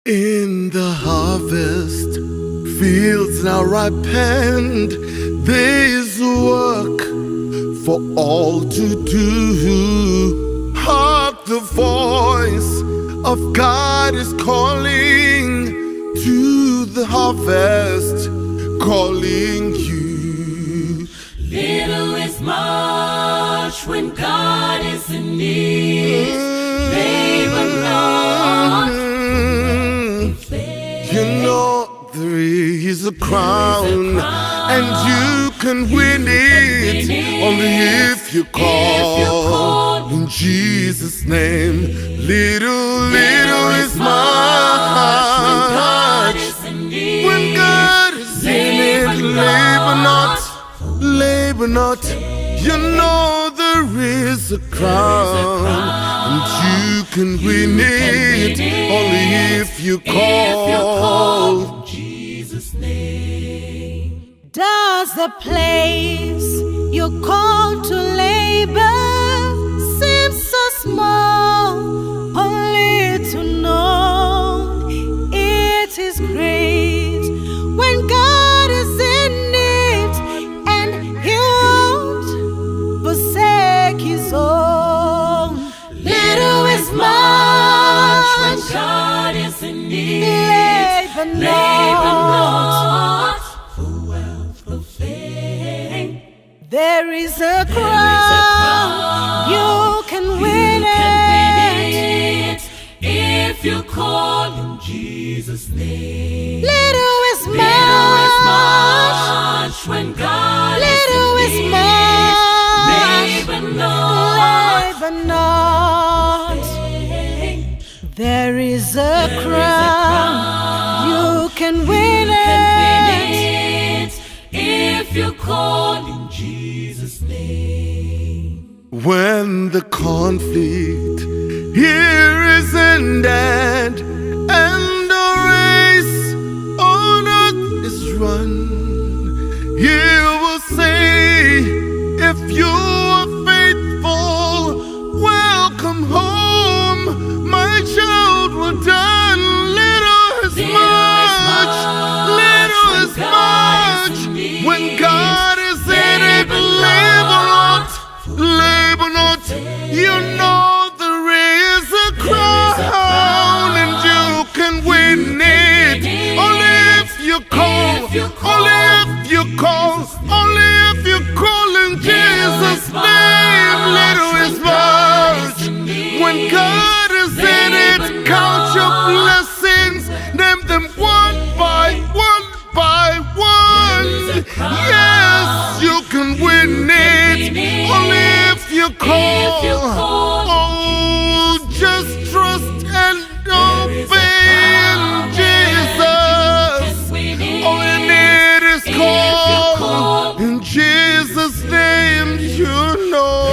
In the harvest, fields now ripened, there is work for all to do. Hark, the voice of God is calling to the harvest, calling you. Little is much when God is in need. Labor not. You know there is a crown, and you can win it only if you call in Jesus' name. Little is much when God is in it. Labor not. You know there is a crown, and you can win it only if you call in Jesus' name. Does the place you're called to labor seem so small, only to know it is great when God is in it, and He won't forsake His own. Little is much when God is in need. Labor not. For wealth of fame. There is a crown, you can win it if you call in Jesus' name. Little is much when God Little is is in much need. Labor not. There is a crown, you can win it if you call in Jesus' name. when the conflict here is ended and the race on earth is run. You will say, if you are faithful, welcome home, my child, well done. Little is much when God is in it. Labor not. You know there is a crown, and you can win it only if you call, only if you call, only if you call in Jesus' name. Little is much when God is in it. Count your blessings, name them one by one by one. Yes, you can win it only if you call. Oh, just trust and obey in Jesus. All you need is call in Jesus' name. You know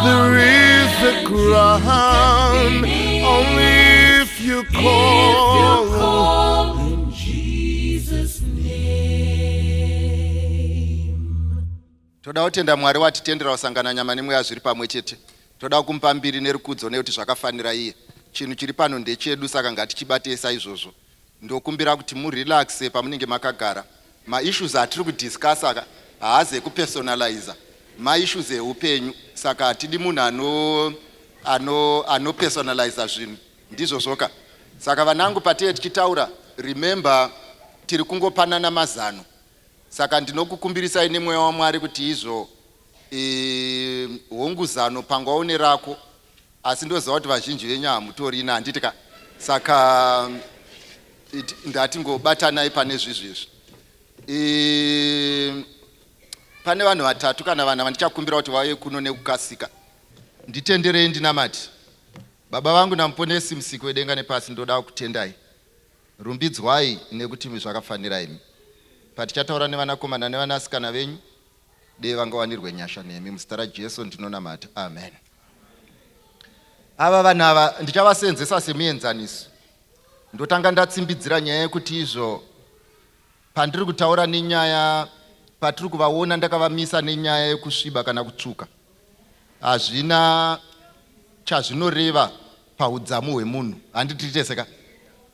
there is a crown only if you call. in Jesus' name. Toda kutenda Mwari watitendera kusangana nyama nemweya zviri pamwe chete. Toda kumupa mbiri nerukudzo nekuti zvakafanira iye. Chinhu chiri pano ndechedu, saka ngatichibatei saizvozvo. Ndokumbira kuti murelaxe pamunenge makagara. Maissues atiri kudiscussa haazi ekupersonalize, maissues eupenyu. Saka hatidi munhu anopersonalize zvinhu, ndizvo zvoka. Saka vanangu patee tichitaura, remember tiri kungopanana mazano. Saka ndinokukumbirisai nemweya waMwari kuti izvo honguzano pangwaone rako, asi ndoziva kuti vazhinji venyu hamutorina, handitika. Saka ndatingobatanai pane zvizvezvi. Pane vanhu vatatu kana vana vandichakumbira kuti vauye kuno nekukasika. Nditenderei ndinamati. Baba vangu namuponesi musiki wedenga nepasi, ndoda kutendai. Rumbidzwai nekuti zvakafanira imi. Patichataura nevanakomana nevanasikana venyu, dei vangawanirwe nyasha nemi. Muzita raJesu ndinonamata. Amen. Ava vanhu ava ndichavasenzesa semuenzaniso. Ndotanga ndatsimbidzira nyaya yekuti izvo pandiri kutaura nenyaya, patiri kuvaona ndakavamisa nenyaya yekusviba kana kutsvuka, hazvina chazvinoreva paudzamu hwemunhu. Handititeseka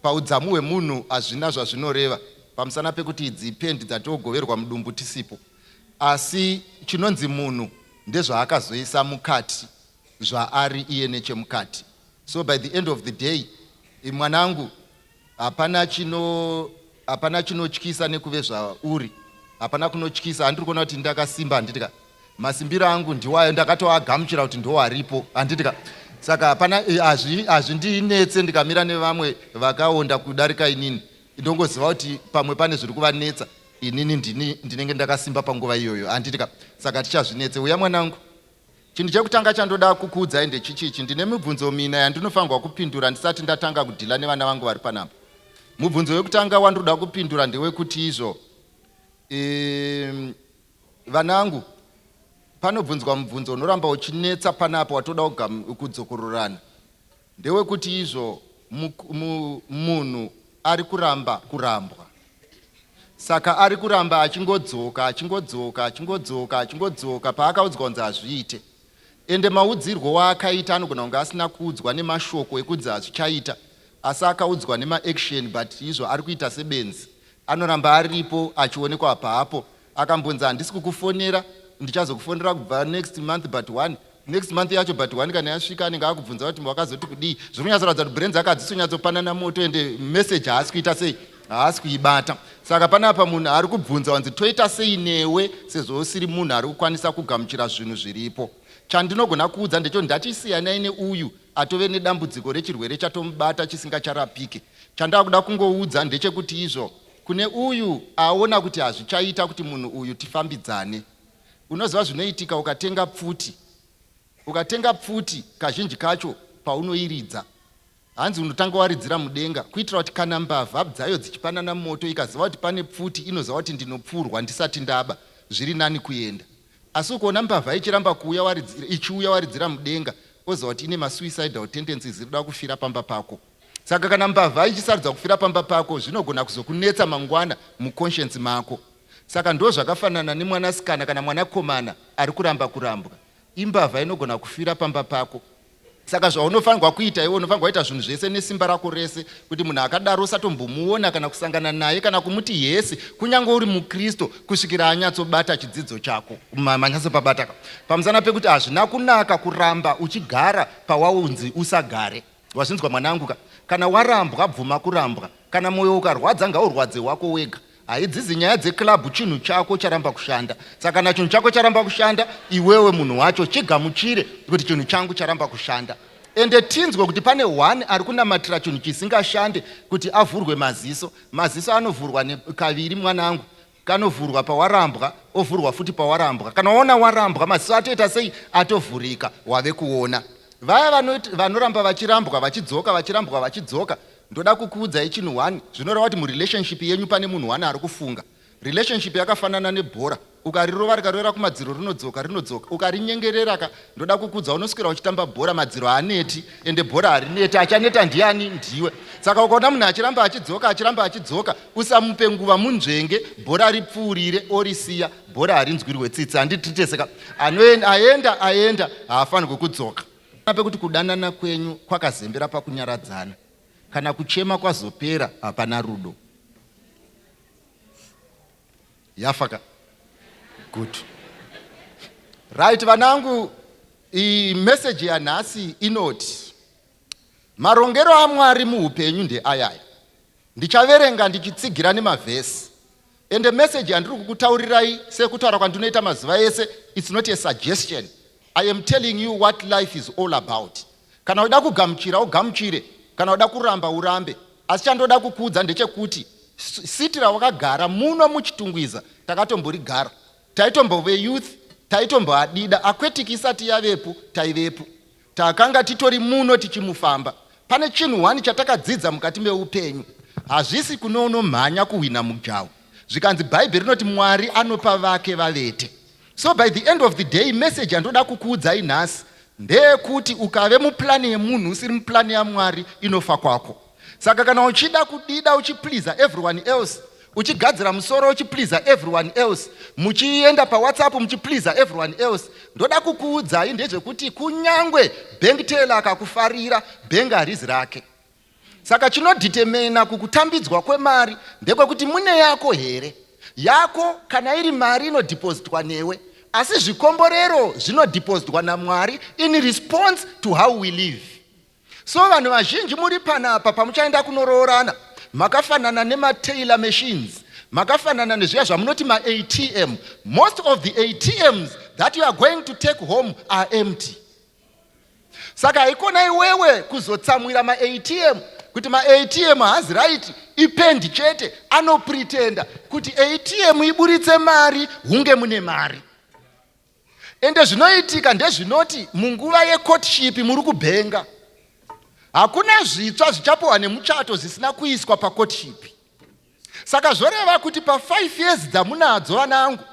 paudzamu hwemunhu hazvina zvazvinoreva pamusana pekuti idzi pendi dzatogoverwa mudumbu tisipo, asi chinonzi munhu ndezvaakazoisa mukati zvaari iye nechemukati. So by the end of the day, mwanangu, hapana chinotyisa nekuve zvauri, hapana kunotyisa. Handiri kuona kuti ndakasimba, handitika masimbiro angu ndiwayo, ndakatoagamuchira kuti ndowaripo, handitika. Saka hapana, hazvindinetse ndikamira nevamwe vakaonda kudarika inini, ndongoziva kuti pamwe pane zviri kuvanetsa, inini ndinenge ndakasimba panguva iyoyo, handitika. Saka tichazvinetse. Uya mwanangu, chinhu chekutanga chandoda kukuudzai ndechichichi. Ndine mibvunzo mina yandinofanirwa kupindura ndisati ndatanga kudhila nevana vangu vari panapa. Mubvunzo wekutanga wandoda kupindura ndewekuti izvo, vanangu, panobvunzwa mubvunzo unoramba uchinetsa panapa watoda kudzokororana. Ndewekuti izvo munhu ari kuramba kurambwa. Saka ari kuramba achingodzoka paakaudzwa kunzi hazviite. Ende maudzirwo waakaita anogona kunge asina kuudzwa nemashoko ekudzi hazvichaita, asi akaudzwa nemaaction, but izvo ari kuita sebenzi. Anoramba aripo achionekwa pahapo. Akambonzi handisi kukufonera, ndichazokufonera kubva next month but 1. Next month yacho but 1 kana yasvika anenge akubvunza kuti wakazoti kudii. Zviri kunyatsoratidza kuti brains akadzisonyatsopanana moto, ende message haasi kuita sei, haasi kuibata. Saka panapa munhu ari kubvunza wanzi toita sei newe sezvo usiri munhu ari kukwanisa kugamuchira zvinhu zviripo. Chandinogona kuudza ndecho ndatisiyanai neuyu atove nedambudziko rechirwere chatomubata chisingacharapike. Chandava kuda kungoudza ndechekuti izvo kune uyu aona kuti hazvichaita kuti munhu uyu tifambidzane. Unoziva zvinoitika ukatenga pfuti kazhinji kacho paunoiridza, hanzi unotanga waridzira mudenga kuitira kuti kana mbavha dzayo dzichipanana moto ikaziva kuti pane pfuti inoziva kuti ndinopfurwa ndisati ndaba, zviri nani kuenda. Asi ukaona mbavha ichiuya waridzira mudenga, oziva kuti ine masuicidal tendencies irikuda kufira pamba pako. Saka kana mbavha ichisarudza kufira pamba pako, zvinogona kuzokunetsa mangwana muconscience mako. Saka ndo zvakafanana nemwanasikana kana mwanakomana ari kuramba kurambwa, imbavha inogona kufira pamba pako. Saka zvaunofanirwa kuita iwe, unofanirwa kuita zvinhu zvese nesimba rako rese, kuti munhu akadaro usatombomuona kana kusangana naye kana kumuti yesi, kunyange uri mukristo, kusvikira anyatsobata chidzidzo chako, manyatsopabata. Pamusana pekuti hazvina kunaka kuramba uchigara pawaunzi usagare. Wazvinzwa mwanangu? Kana warambwa bvuma kurambwa. Kana mwoyo ukarwadza ngaurwadze wako wega. Haidzizi nyaya dzeclub chinhu chako charamba kushanda. Saka kana chinhu chako charamba kushanda, iwewe munhu wacho chigamuchire kuti chinhu changu charamba kushanda. Ende tinzwe kuti pane one ari kunamatira chinhu chisingashande kuti avhurwe maziso. Maziso anovhurwa kaviri mwanangu. Kanovhurwa pawarambwa, ovhurwa futi pawarambwa. Kana waona warambwa, maziso atoita sei? Atovhurika, wave kuona. Vaya vanoramba vachirambwa vachidzoka, vachirambwa vachidzoka, ndoda kukuudzai chinhu 1. Zvinoreva kuti murelationship yenyu pane munhu 1 ari kufunga. Relationship yakafanana nebhora. Ukarirova rikarovera kumadziro rinodzoka. Ukarinyengerera, ndoda kukuudza unoswera uchitamba bhora, madziro haaneti, ende bhora harineti. Achaneta ndiani? Ndiwe. Saka ukaona munhu achiramba achidzoka, usamupe nguva munzvenge, bhora ripfuurire, orisiya, bhora harinzwirwe tsitsi. Handititeseka. Aenda, haafanirwi kudzoka. Pekuti kudanana kwenyu kwakazembera pakunyaradzana. Kana kuchema kwazopera, hapana rudo. Yafaka? Good. Right, vanangu, message yanhasi inoti marongero aMwari muupenyu ndeayaya. Ndichaverenga ndichitsigira nemavhesi. Ende message yandiri kukutaurirai sekutaura kwandinoita mazuva ese, it's not a suggestion. I am telling you what life is all about. Kana uda kugamuchira ugamuchire, kana uda kuramba urambe. Asi chandoda kukuudza ndechekuti siti rawakagara muno muchitungwiza takatomborigara. Taitombove youth, taitomboadida, akwetiki isati yavepo, taivepo. Takanga titori muno tichimufamba. Pane chinhu 1 chatakadzidza mukati meupenyu. Hazvisi kunomhanya kuhwina mujawu. Zvikanzi Bhaibheri rinoti Mwari anopa vake vavete. So by the end of the day, message yandoda kukuudzai nhasi ndeyekuti ukave muplani yemunhu usiri muplani yaMwari, inofa kwako. Saka kana uchida kudida uchipleasa everyone else, uchigadzira musoro uchiplease everyone else, muchienda paWhatsApp muchiplease everyone else. Ndoda kukuudzai ndezvekuti kunyangwe bank teller akakufarira, bank harizi rake. Saka chinodetermina kukutambidzwa kwemari ndekwekuti mune yako here. Yako kana iri mari inodepositwa newe, asi zvikomborero zvinodepositwa naMwari in response to how we live. So vanhu vazhinji muri panapa pamuchaenda kunoroorana, makafanana nema-tailor machines, makafanana nezviya zvamunoti ma-ATM. Most of the ATMs that you are going to take home are empty. Saka haikona iwewe kuzotsamwira ma-ATM kuti ma-ATM hazi right ipendi chete, anopretenda kuti ATM iburitse mari hunge mune mari. Ende zvinoitika ndezvinoti munguva yecourtship muri kubhenga, hakuna zvitsva zvichapohwa nemuchato zvisina kuiswa pacourtship. Saka zvoreva kuti pa5 years dzamunadzo vanangu,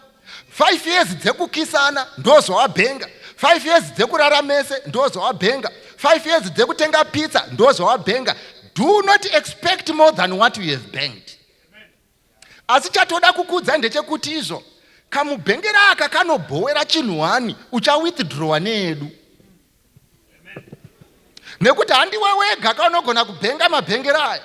5 years dzekukisana ndozvawabhenga, 5 years dzekurara mese ndozvawabhenga, 5 years dzekutenga pizza ndozvawabhenga. Do not expect more than what you have banked. Asi chatoda kukuudza ndechekuti izvo kamubhengera aka kanobhowera chinhu wani uchawithdrawa needu. Nekuti handiwe wega kaunogona kubhenga mabhengera aya.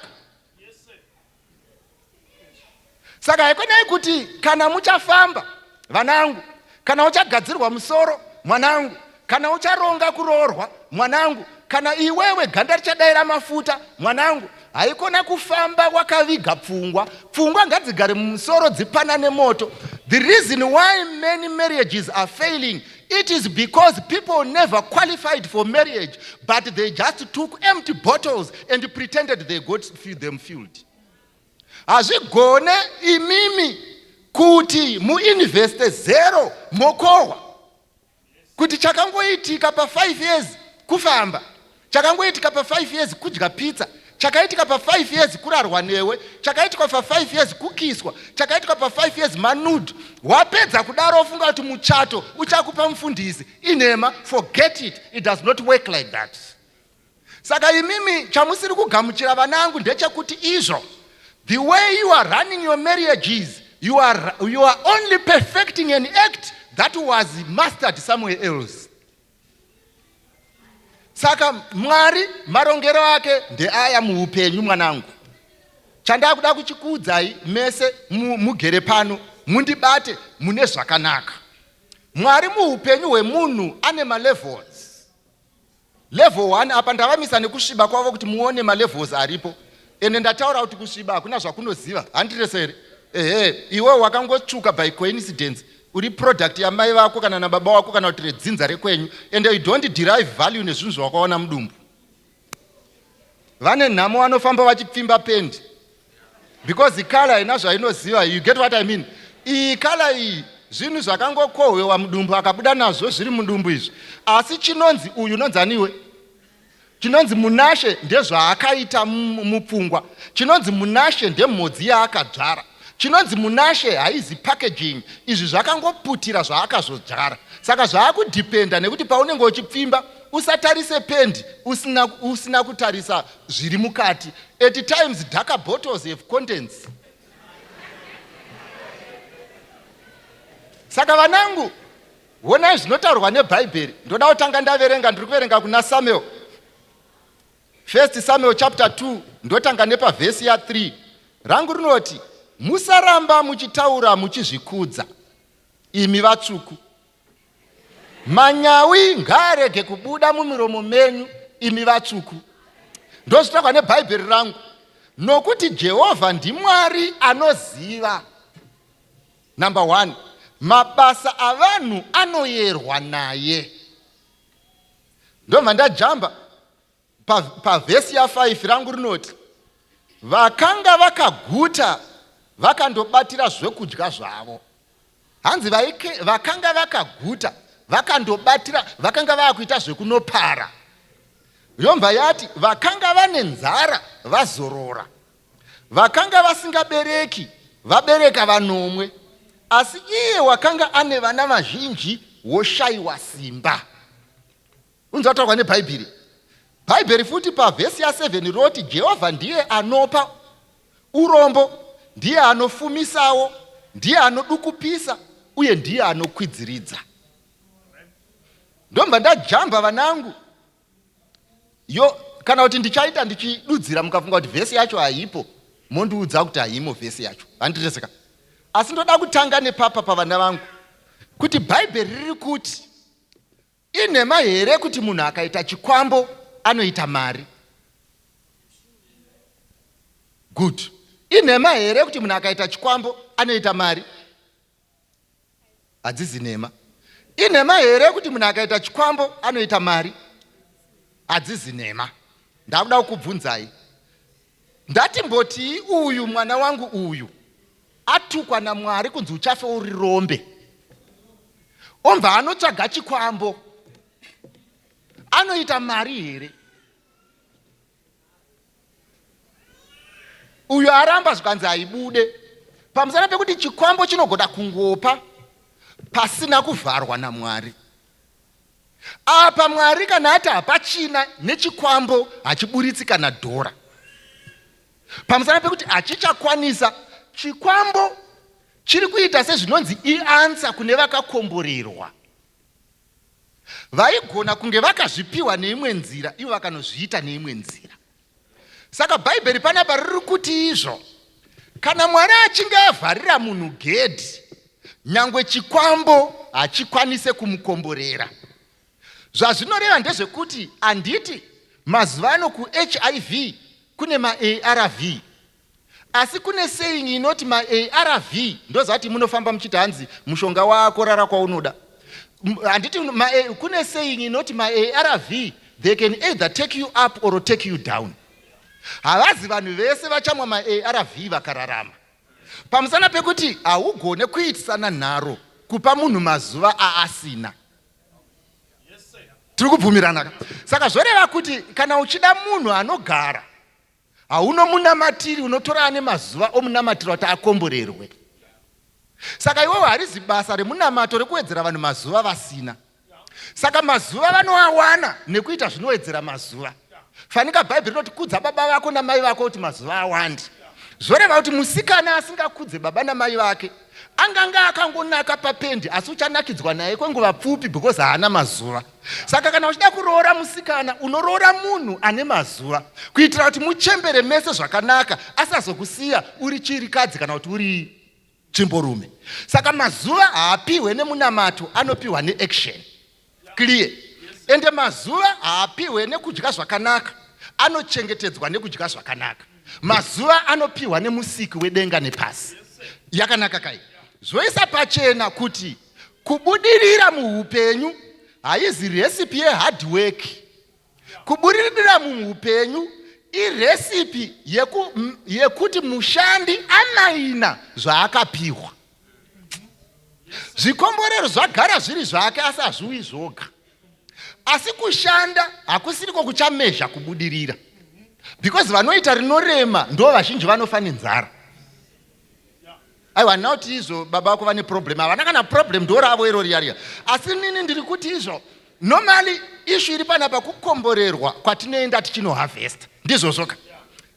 Saka haikonai kuti kana muchafamba vanangu, kana uchagadzirwa musoro mwanangu, kana ucharonga kuroorwa mwanangu, kana iwewe ganda richadaira mafuta mwanangu, haikona kufamba wakaviga pfungwa. Pfungwa ngadzigare mumusoro dzipanane moto. The reason why many marriages are failing, it is because people never qualified for marriage, but they just took empty bottles and pretended they got them filled. Hazvigone imimi kuti muinveste zero mokohwa, kuti chakangoitika pa5 years kufamba, chakangoitika pa5 years kudya pizza, chakaitika pa5 years kurarwa newe, chakaitika pa5 years kukiswa, chakaitika pa5 years manud. Wapedza kudaro ofunga kuti muchato uchakupa mufundisi. Inema, forget it. It does not work like that. Saka imimi chamusiri kugamuchira vanangu ndechekuti izvo, the way you are running your marriages, you are only perfecting an act that was mastered somewhere else. Saka Mwari marongero ake ndeaya muupenyu mwanangu. Chandakuda kuchikuudzai mese mugere pano, mundibate mune zvakanaka. Mwari muupenyu hwemunhu ane malevels. Level 1 apa ndavamisa nekusviba kwavo kuti muone malevels aripo. Ende ndataura kuti kusviba hakuna zvakunoziva, handiresere. Iwe wakangotsvuka by coincidence, uri product yamai vako kana nababa wako kana kuti redzinza rekwenyu, and you don't derive value nezvinhu zvawakaona mudumbu. Vane nhamo vanofamba vachipfimba pendi because ikala ina zvainoziva. You get what I mean? Iyi kala iyi zvinhu zvakangokohwewa mudumbu akabuda nazvo zviri mudumbu izvi. Asi chinonzi uyu nonzaniwe, chinonzi munashe ndezvaakaita mupfungwa, chinonzi munashe ndemhodzi yaakadzvara, chinonzi munashe haizi packaging. Izvi zvakangoputira zvaakazodzvara. Saka zvaakudhipenda nekuti paunenge uchipfimba usatarise pendi usina kutarisa zviri mukati. At times darker bottles have contents. Saka vanangu, honai zvinotaurwa nebhaibheri. Ndoda kutanga ndaverenga, ndiri kuverenga kuna Samuel. 1 Samuel chapter 2, ndotanga nepavhesi ya3. Rangu rinoti, musaramba muchitaura muchizvikudza, imi vatsvuku. Manyawi ngaarege kubuda mumiromo menyu, imi vatsvuku. Ndozvitaurwa nebhaibheri rangu. Nokuti Jehovha ndiMwari anoziva. Number 1, mabasa avanhu anoyerwa naye. Ndobva ndajamba pavhesi ya5 rangu rinoti, vakanga vakaguta vakandobatira zvekudya zvavo. Hanzi vakanga vakaguta vakandobatira, vakanga vakuita zvekunopara. Yomva yati vakanga vane nzara vazorora, vakanga vasingabereki vabereka vanomwe, asi iye wakanga ane vana vazhinji woshayiwa simba. Unzataurwa nebhaibheri. Bhaibheri futi pavhesi ya7 roti Jehovha ndiye anopa urombo, ndiye anofumisawo, ndiye anodukupisa, uye ndiye anokwidziridza. Ndomba ndajamba vanangu. Kana kuti ndichaita ndichidudzira mukafunga kuti vhesi yacho haipo, mondiudza kuti haimo vhesi yacho. Handiteseka. Asi ndoda kutanga nepapa pavana vangu kuti Bhaibheri riri kuti inhema here kuti munhu akaita chikwambo anoita mari. Good. Inhema here kuti munhu akaita chikwambo anoita mari? Hadzisi nhema. Inhema here kuti munhu akaita chikwambo anoita mari? Hadzisi nhema. Ndakuda kukubvunzai. Ndati mboti uyu mwana wangu uyu atukwa naMwari kunzi uchafe uri rombe, omva anotsvaga chikwambo, anoita mari here? Uyu aramba zvikanzi haibude, pamusana pekuti chikwambo chinogona kungopa pasina kuvharwa naMwari. Apa Mwari kana ati hapachina nechikwambo hachiburitsi kana dhora, pamusana pekuti hachichakwanisa. Chikwambo chiri kuita sezvinonzi iansa kune vakakomborerwa, vaigona kunge vakazvipiwa neimwe nzira, ivo vakanozviita neimwe nzira. Saka Bhaibheri panapa riri kuti izvo, kana Mwari achinge avharira munhu gedhi, nyangwe chikwambo hachikwanise kumukomborera. Zvazvinoreva ndezvekuti handiti mazuva ano kuHIV kune maARV, asi kune saying inoti maARV ndozati munofamba muchiti hanzi mushonga wako rara kwaunoda. Handiti kune saying inoti maARV they can either take you up or take you down. Havazi vanhu vese vachamwa maARV vakararama, pamusana pekuti haugone kuitisana nharo kupa munhu mazuva aasina. Tiri kubvumirana. Saka zvoreva kuti kana uchida munhu anogara, haunomunamatiri, unotora ane mazuva omunamatiri kuti akomborerwe. Saka iwewe harizi basa remunamato rekuwedzera vanhu mazuva vasina. Saka mazuva vanoawana nekuita zvinowedzera mazuva. Fanika Bhaibheri rinoti kudza baba vako namai vako kuti mazuva awande. Zvoreva kuti musikana asingakudze baba namai vake anganga akangonaka papendi, asi uchanakidzwa naye kwenguva pfupi because haana mazuva. Saka kana uchida kuroora musikana, unoroora munhu ane mazuva, kuitira kuti muchembere mese zvakanaka, asazokusiya uri chirikadzi kana kuti uri chimborume. Saka mazuva haapiwe nemunamato, anopiwa neaction. Clear? Ende mazuva haapiwe nekudya zvakanaka, anochengetedzwa nekudya zvakanaka. Mazuva anopiwa nemusiki wedenga nepasi. Yakanaka kai? Zvoisa pachena kuti kubudirira muupenyu haizi recipe yehard work. Kubudirira muupenyu irecipe yekuti mushandi amaina zvaakapiwa. Zvikomborero zvagara zviri zvake asi hazviwi zvoga. Asi kushanda hakusiriko kuchamezha kubudirira. Because vanoita rinorema ndo vazhinji vanofa nenzara. Aiwa, nauti izvo baba vako vane problem, havana kana problem ndo ravo iro riya. Asi nini ndiri kuti izvo normally issue iri panapa kukomborerwa kwatinoenda tichinoharvesta. Ndizvo zvoka.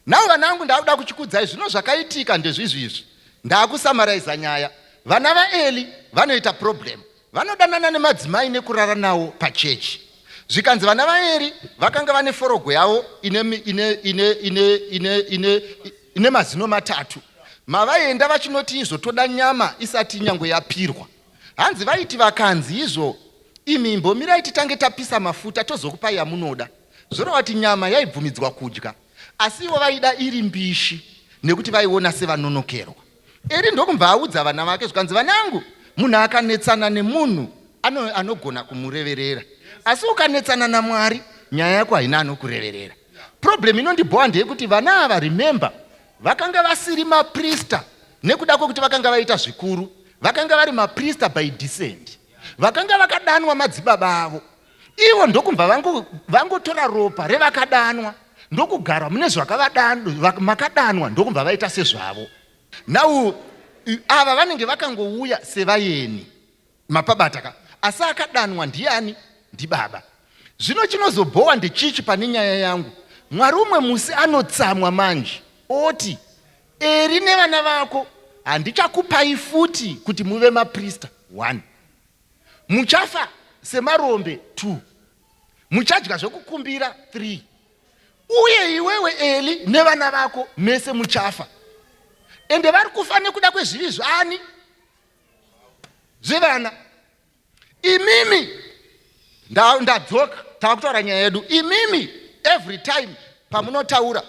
Navo vanangu ndakuda kuchikudzai zvino zvakaitika ndezvizvi. Ndakusamaraiza nyaya. Vana vaEli vanoita problem. Vanodanana nemadzimai nekurara nawo pachechi. Zvikanzi vana vaEli vakanga vane forogo yavo ine mazino matatu. Mavaenda vachinoti izvo toda nyama isati nyangwe yapirwa. Hanzi vaiti vakanzi izvo imi mbomirai titange tapisa mafuta tozokupai yamunoda. Zvoreva kuti nyama yaibvumidzwa kudya, asi ivo vaida iri mbishi nekuti vaiona sevanonokerwa. Eri ndokubva audza vana vake zvikanzi, vanangu, munhu akanetsana nemunhu anogona kumureverera, asi ukanetsana naMwari nyaya yako haina anokureverera. Problem inondibhowa ndeyekuti vana ava, remember, vakanga vasiri maprista nekuda kwokuti vakanga vaita zvikuru, vakanga vari maprista by descent. Vakanga vakadanwa madzibaba avo. Ivo ndokubva vangotora ropa revakadanwa ndokugara mune zvakavadanwa, makadanwa ndokubva vaita sezvavo. Now ava vanenge vakangouya sevayeni mapabataka, asi akadanwa ndiani? Ndibaba. Zvino chinozobhowa ndechichi pane nyaya yangu. Mwari umwe musi anotsamwa manje oti eri nevana vako handichakupai futi kuti muve maprista 1, muchafa semarombe 2, muchadya zvokukumbira 3, uye iwewe Eli nevana vako mese muchafa. Ende vari kufa nekuda kwezvivi zvani zvevana. Imimi ndadzoka takutaura nyaya yedu. Imimi every time pamunotaura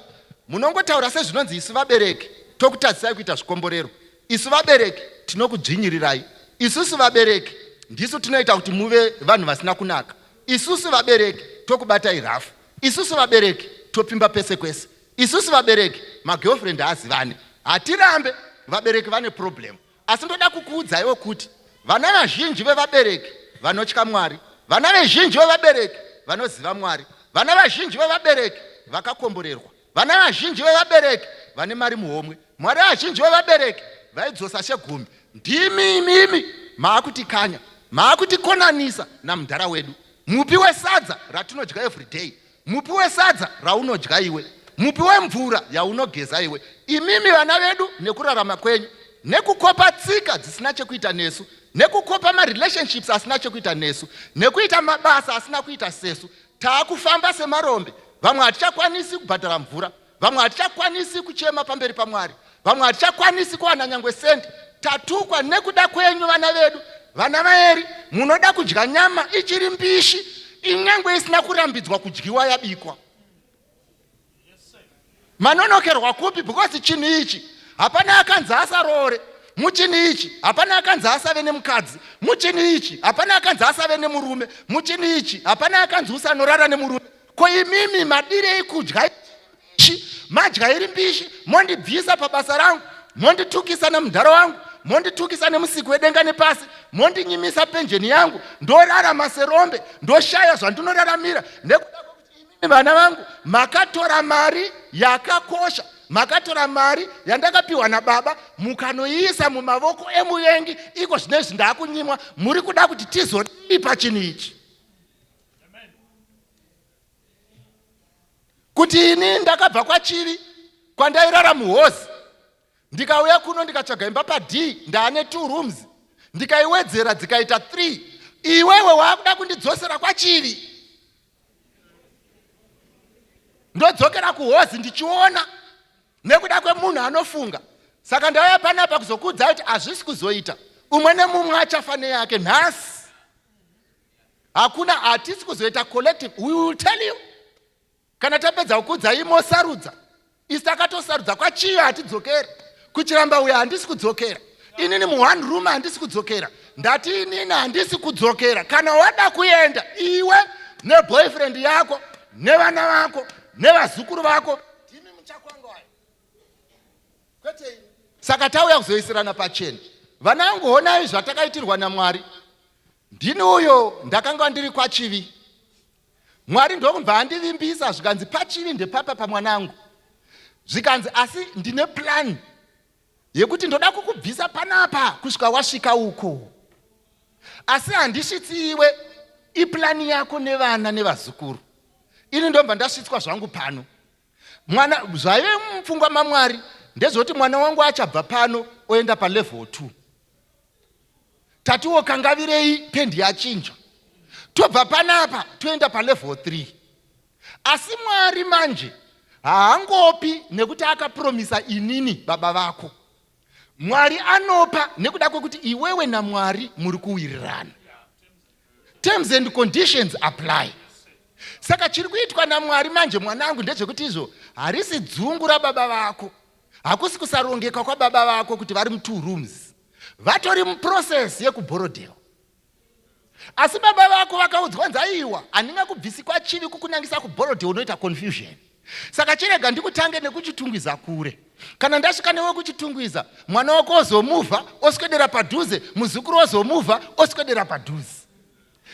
munongotaura sezvinonzi isu vabereki tokutadzisai kuita zvikomborero. Isu vabereki tinokudzvinyirirai. Isusu vabereki ndisu tinoita kuti muve vanhu vasina kunaka. Isusu vabereki tokubatai rafu. Isusu vabereki topimba pese kwese. Isusu vabereki magirlfriend haazivani. Hatirambe vabereki vane problem. Asi ndoda kukuudzaiwo kuti vana vazhinji vevabereki vanotya Mwari, vana vazhinji vevabereki vanoziva Mwari, vana vazhinji vevabereki vakakomborerwa, vana vazhinji vevabereki vane mari muhomwe, Mwari vazhinji vevabereki vaidzosa shegumi. Ndimi imimi maakutikanya, maakutikonanisa namudhara wedu. Mupi wesadza ratinodya everyday, mupi wesadza raunodya iwe, mupi wemvura yaunogeza iwe. Imimi vana vedu nekurarama kwenyu, nekukopa tsika dzisina chekuita nesu, nekukopa marelationships asina chekuita nesu, nekuita mabasa asina kuita sesu, taakufamba semarombe. Vamwe hatichakwanisi kubhadhara mvura, vamwe hatichakwanisi kuchema pamberi paMwari, vamwe hatichakwanisi kuwana nyangwe sende. Tatukwa nekuda kwenyu vana vedu. Vana vaEri munoda kudya nyama ichiri mbishi, inyangwe isina kurambidzwa kudyiwa yabikwa. Manonokerwa kupi? Because chinhu ichi hapana akanzi asarore, muchinhu ichi hapana akanzi asave nemukadzi, muchinhu ichi hapana akanzi asave nemurume, muchinhu ichi hapana akanzi usanorara nemurume. Ko imimi madirei kudya ichi, madya iri mbishi, mondibvisa pabasa rangu, monditukisa namudhara wangu, monditukisa nemusiki wedenga nepasi, mondinyimisa penjeni yangu, ndorarama serombe, ndoshaya zvandinoraramira. Nekuda kwokuti imimi vana vangu makatora mari yakakosha, makatora mari yandakapiwa nababa mukanoiisa mumavoko emuvengi, iko zvinezvi ndakunyimwa. Muri kuda kuti tizodii pachinhu ichi? Kuti ini ndakabva kwachivi kwandairara muhozi, ndikauya kuno ndikatsvaga imba paD, ndaane 2 rooms, ndikaiwedzera dzikaita 3. Iwewe waakuda kundidzosera kwachivi. Ndodzokera kuhozi ndichiona nekuda kwemunhu anofunga. Saka ndauya panapa kuzokuudza kuti hazvisi kuzoita. Umwe nemumwe achafa neyake nhasi. Hakuna, hatisi kuzoita collective. We will tell you. Kana tapedza kukuudza imosarudza. Isi takatosarudza kwachivi hatidzokeri. Kuchiramba uya handisi kudzokera. Inini mu1 room handisi kudzokera. Ndati inini handisi kudzokera. Kana wada kuenda iwe neboyfriend yako, nevana vako, nevazukuru vako, ndimi muchakwangwayo. Kwete ini. Saka tauya kuzoisirana pachena. Vana vangu honai zvatakaitirwa naMwari. Ndini uyo ndakanga ndiri kwachivi. Mwari ndokubva andivimbisa zvikanzi pachivi ndepapa pamwanangu. Zvikanzi asi ndine plan yekuti ndoda kukubvisa panapa kusvika wasvika uko. Asi handisvitsi iwe, iplani yako nevana nevazukuru. Ini ndomba ndasvitswa zvangu pano. Mwana zvaive mupfungwa maMwari ndezvoti mwana wangu achabva pano oenda palevel 2. Tatiwo kangavirei pendi yachinja. Tobva panapa toenda palevel 3. Asi Mwari manje haangopi nekuti akapromisa inini baba vako. Mwari anopa nekuda kwekuti iwewe naMwari muri kuwirirana. Terms and conditions apply. Saka chiri kuitwa naMwari manje mwanangu ndezvekuti izvo harisi dzungu rababa vako, hakusi kusarongeka kwababa vako kuti vari mu2 rooms, vatori muprocess yekuborodhero. Asi baba vako vakaudzwa nzaiwa handingakubvisi kwachivi kukunangisa kuborodhero, unoita confusion. Saka chirega ndikutange nekuchitungwiza kure. Kana ndasvika newe kuchitungwiza, mwana wako ozomuvha oswedera padhuze, muzukuru ozomuvha oswedera padhuze.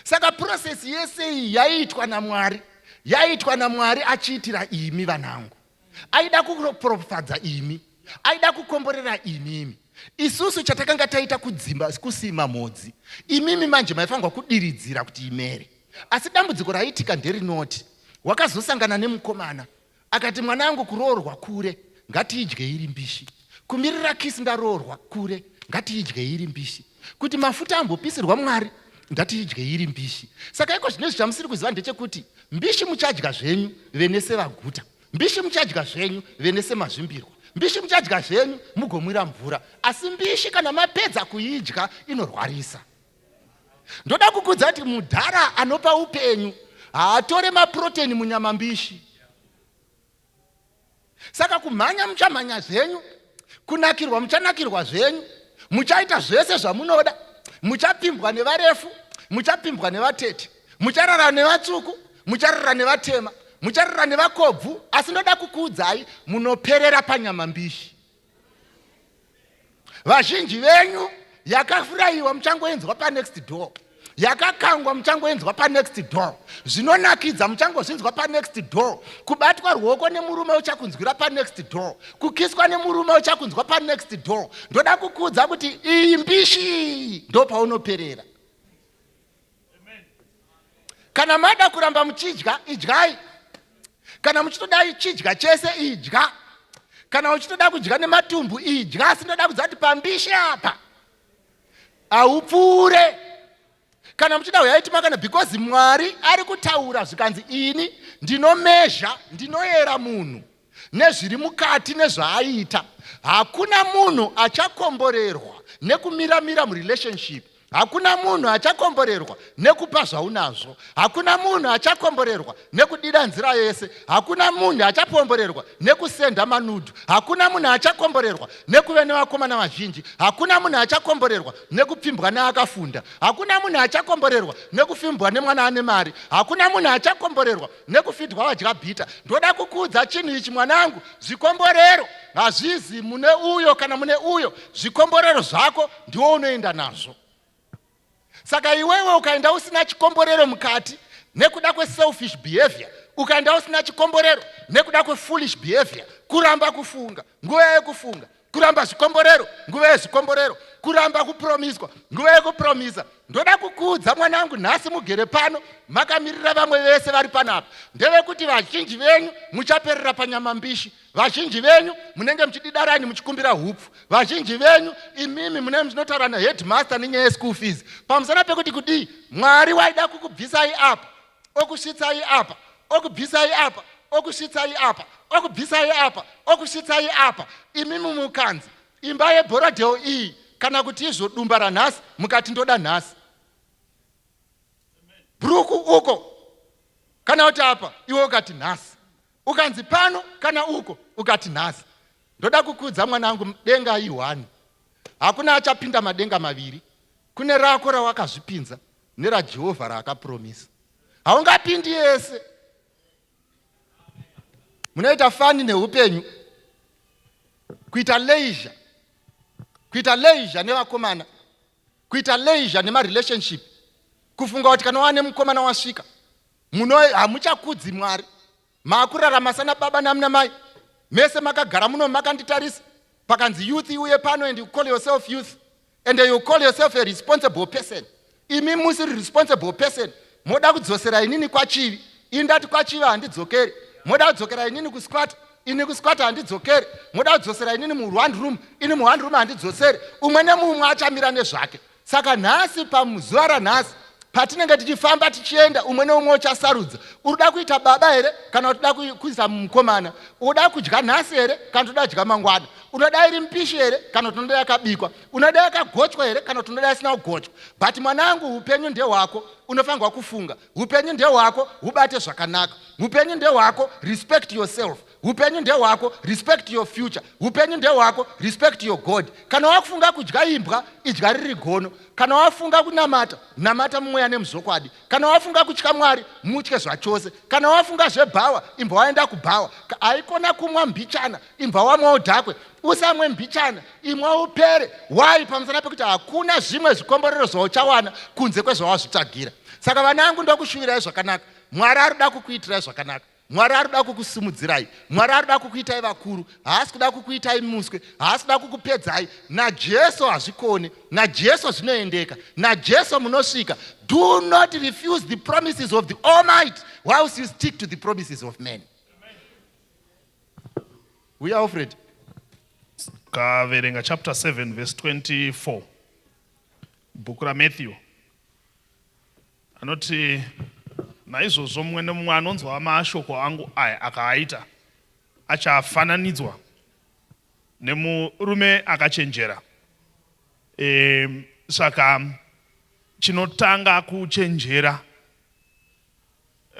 Saka process yese iyi yaitwa naMwari, yaitwa naMwari achiitira imi vanangu. Aida kuropafadza imi, aida kukomborera imimi. Isusu chatakanga taita kudzimba kusima modzi, imimi manje maifanirwa kudiridzira kuti imere. Asi dambudziko raitika nderinoti, wakazosangana nemukomana akati mwanangu kuroorwa kure, ngatiidye iri mbishi. kumirira kisi ndaroorwa kure, ngatiidye iri mbishi. Kuti mafuta ambopisirwa Mwari, ngatiidye iri mbishi. Saka iko zvinezvi zvamusiri kuziva ndechekuti mbishi muchadya zvenyu venese vaguta, mbishi muchadya zvenyu venese mazvimbirwa, mbishi muchadya zvenyu mugomwira mvura, asi mbishi kana mapedza kuidya inorwarisa. Ndoda kukudza kuti mudhara anopa upenyu haatore maproteini munyama mbishi. Saka kumhanya muchamhanya zvenyu, kunakirwa muchanakirwa zvenyu, muchaita zvese zvamunoda, muchapimbwa nevarefu, muchapimbwa nevatete, mucharara nevatsvuku, mucharara nevatema, mucharara nevakobvu, asi ndoda kukuudzai munoperera panyama mbishi. Vazhinji venyu yakafurayiwa muchangoenzwa panext door, yakakangwa muchangoenzwa panext door, zvinonakidza muchangozvinzwa panext door, kubatwa ruoko nemurume uchakunzwira panext door, kukiswa nemurume uchakunzwa panext door. Ndoda kukuudza kuti iyi mbishi ndo paunoperera. Kana mada kuramba muchidya, idyai. Kana muchitoda chidya chese, idya. Kana uchitoda kudya nematumbu, idya. Asi ndoda kudza kuti pambishi apa haupfuure. Kana muchida uyaiti makana, because Mwari ari kutaura zvikanzi ini ndinomezha, ndinoyera munhu nezviri mukati nezvaaita. Hakuna munhu achakomborerwa nekumiramira murelationship. Hakuna munhu achakomborerwa nekupa zvaunazvo. Hakuna munhu achakomborerwa nekudida nzira yese. Hakuna munhu achakomborerwa nekusenda manudhu. Hakuna munhu achakomborerwa nekuve nevakomana vazhinji. Hakuna munhu achakomborerwa nekupfimbwa neakafunda. Hakuna munhu achakomborerwa nekupfimbwa nemwana ane mari. Hakuna munhu achakomborerwa nekufidwa vadya bhita. Ndoda kukuudza chinhu ichi mwanangu, zvikomborero hazvizi mune uyo kana mune uyo. Zvikomborero zvako ndiwo unoenda nazvo. Saka iwewe ukaenda usina chikomborero mukati nekuda kwe-selfish behavior, ukaenda usina chikomborero nekuda kwe-foolish behavior, kuramba kufunga, nguva yekufunga, kuramba zvikomborero, nguva yezvikomborero, kuramba kupromiswa, nguva yekupromisa. Ndoda kukuudza mwanangu, nhasi mugere pano makamirira vamwe vese vari panapa, ndevekuti vazhinji venyu muchaperera panyama mbishi. Vazhinji venyu munenge muchididarani muchikumbira hupfu. Vazhinji venyu imimi munenge muchinotaura naheadmaster nenyaya yeschool fees. Pamusana pekuti kudii, Mwari waida kukubvisai apa, okusvitsai apa, okubvisai apa, okusvitsai apa, okubvisai apa, okusvitsai apa. Imimi mukanzi imba yebhorodheo iyi kana kuti izvodumba ranhasi mukati ndoda nhasi. Bhuruku uko kana kuti apa iwe ukati nhasi. Ukanzi pano kana uko ukati nhasi. Ndoda kukuudza mwanangu, denga i1. Hakuna achapinda madenga maviri. Kune rako rawakazvipinza neraJehovha raakapromisa. Haungapindi yese. Munoita fani neupenyu, kuita leisure, kuita leisure nevakomana, kuita leisure nemarelationship, kufunga kuti kana wane mukomana wasvika hamuchakudzi Mwari. Maakurarama sana baba namna mai, mese makagara muno makanditarisa, pakanzi youth iuye pano and you call yourself youth and you call yourself a responsible person. Imi musiri responsible person. Moda kudzosera inini kwachivi, indati kwachivi handidzokeri. Moda kudzokera inini kusquat, ini kusquat handidzokeri. Moda kudzosera inini mu1 room, ini mu1 room handidzoseri. Umwe nemumwe achamira nezvake. Saka nhasi pamuzuva ranhasi patinenge tichifamba tichienda, umwe neumwe uchasarudza. Unoda kuita baba here kana unoda kuisa mukomana? Unoda kudya nhasi here kana unoda kudya mangwana? Unoda iri mpishi here kana unoda yakabikwa? Unoda yakagochwa here kana unoda isina kugochwa? But mwanangu, upenyu ndehwako, unofanirwa kufunga. Upenyu ndehwako, ubate zvakanaka. Upenyu ndehwako, respect yourself. Upenyu ndehwako, respect your future. Upenyu ndehwako, respect your God. Kana wakufunga kudya imbwa, idya riri gono. Kana wafunga kunamata, namata mumweya nemuzvokwadi. Kana wafunga kutya Mwari, mutye zvachose. Kana wafunga zvebhawa, imbwa waenda kubhawa. Haikona kumwa mbichana, imbwa wamwa udhakwe. Usamwe mbichana, imwa upere. Why? Pamusana pekuti hakuna zvimwe zvikomborero zvauchawana kunze kwezvawazvitsvagira. Saka vanangu, ndokushuvirai zvakanaka. Mwari arikuda kukuitirai zvakanaka. Mwari arikuda kukusimudzirai. Mwari arikuda kukuitai vakuru. Haasi kuda kukuitai muswe. Haasi kuda kukupedzai. naJesu hazvikone. naJesu zvinoendeka. naJesu munosvika. Do not refuse the promises of the Almighty whilst you stick to the promises of men. We are afraid. Ukaverenga chapter 7 verse 24. Bhuku raMatthew. Anoti naizvozvo mumwe nemumwe anonzwa mashoko angu aya akaaita achafananidzwa nemurume akachenjera. Saka chinotanga kuchenjera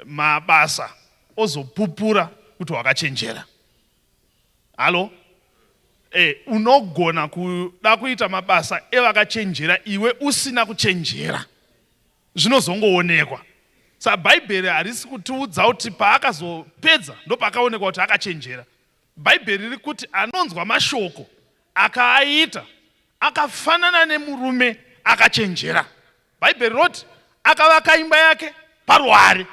mabasa ozopupura kuti wakachenjera. Halo? Unogona kuda kuita mabasa evakachenjera iwe usina kuchenjera. Zvinozongoonekwa. Saka Bhaibheri harisi kutiudza kuti paakazopedza ndo pakaonekwa kuti akachenjera. Bhaibheri riri kuti anonzwa mashoko akaaita akafanana nemurume akachenjera. Bhaibheri roti akavaka imba yake paruware,